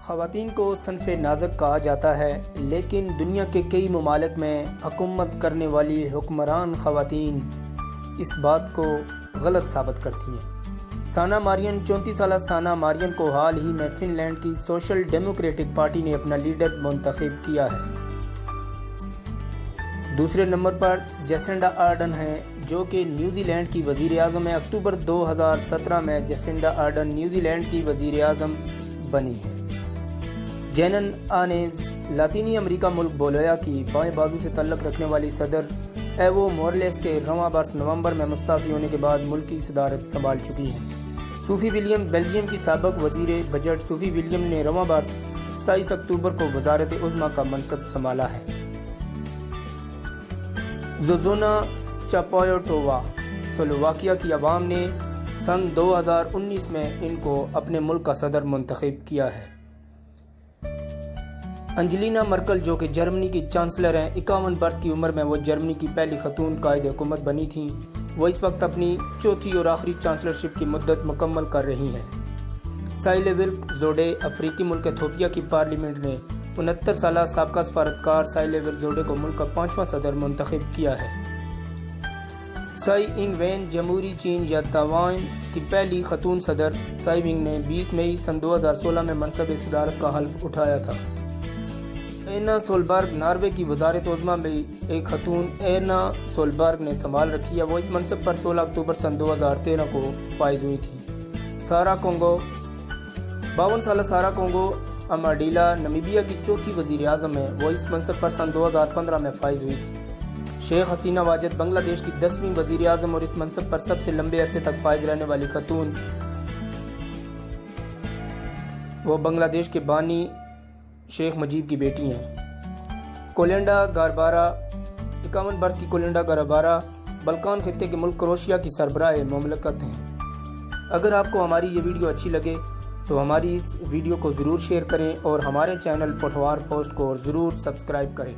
خواتین کو صنف نازک کہا جاتا ہے، لیکن دنیا کے کئی ممالک میں حکومت کرنے والی حکمران خواتین اس بات کو غلط ثابت کرتی ہیں۔ سانا مارین 34 سالہ سانا مارین کو حال ہی میں فن لینڈ کی سوشل ڈیموکریٹک پارٹی نے اپنا لیڈر منتخب کیا ہے۔ دوسرے نمبر پر جیسنڈا آرڈن ہیں، جو کہ نیوزی لینڈ کی وزیر اعظم ہے۔ اکتوبر 2017 میں جیسنڈا آرڈن نیوزی لینڈ کی وزیر اعظم بنی ہے۔ جینن آنیز لاطینی امریکہ ملک بولیویا کی بائیں بازو سے تعلق رکھنے والی صدر ایوو مورلیس کے رواں برس نومبر میں مستعفی ہونے کے بعد ملکی صدارت سنبھال چکی ہیں۔ صوفی ولیم بیلجیم کی سابق وزیر بجٹ صوفی ولیم نے رواں برس 27 اکتوبر کو وزارت عظمیٰ کا منصب سنبھالا ہے۔ زوزونا چاپایوٹووا سلوواکیہ کی عوام نے سن 2019 میں ان کو اپنے ملک کا صدر منتخب کیا ہے۔ انجلینا مرکل، جو کہ جرمنی کی چانسلر ہیں، 51 برس کی عمر میں وہ جرمنی کی پہلی خاتون قائد حکومت بنی تھیں۔ وہ اس وقت اپنی چوتھی اور آخری چانسلرشپ کی مدت مکمل کر رہی ہیں۔ سائلے ورک زوڈے افریقی ملک ایتھوپیا کی پارلیمنٹ نے 69 سالہ سابقہ سفارتکار سائلے ورک زوڈے کو ملک کا 5واں صدر منتخب کیا ہے۔ سائی انگ وین جمہوری چین یا تائیوان کی پہلی خاتون صدر سائی ونگ نے 20 مئی سن 2016 میں منصب صدارت کا حلف اٹھایا تھا۔ ایرنا سولبرگ ناروے کی وزارت عظمیٰ میں ایک خاتون ایرنا سولبرگ نے سنبھال رکھی ہے۔ وہ اس منصب پر 16 اکتوبر سن 2013 کو فائز ہوئی تھی۔ سارا کونگو 52 سالہ سارا کونگو اماڈیلا نمیبیا کی چوتھی وزیر اعظم ہے۔ وہ اس منصب پر سن 2015 میں فائز ہوئی تھی۔ شیخ حسینہ واجد بنگلہ دیش کی 10ویں وزیر اعظم اور اس منصب پر سب سے لمبے عرصے تک فائز رہنے والی خاتون۔ وہ بنگلہ دیش کے بانی شیخ مجیب کی بیٹی ہیں۔ کولینڈا گاربارا 51 برس کی کولینڈا گاربارا بلکان خطے کے ملک کروشیا کی سربراہ مملکت ہیں۔ اگر آپ کو ہماری یہ ویڈیو اچھی لگے تو ہماری اس ویڈیو کو ضرور شیئر کریں اور ہمارے چینل پٹھوار پوسٹ کو ضرور سبسکرائب کریں۔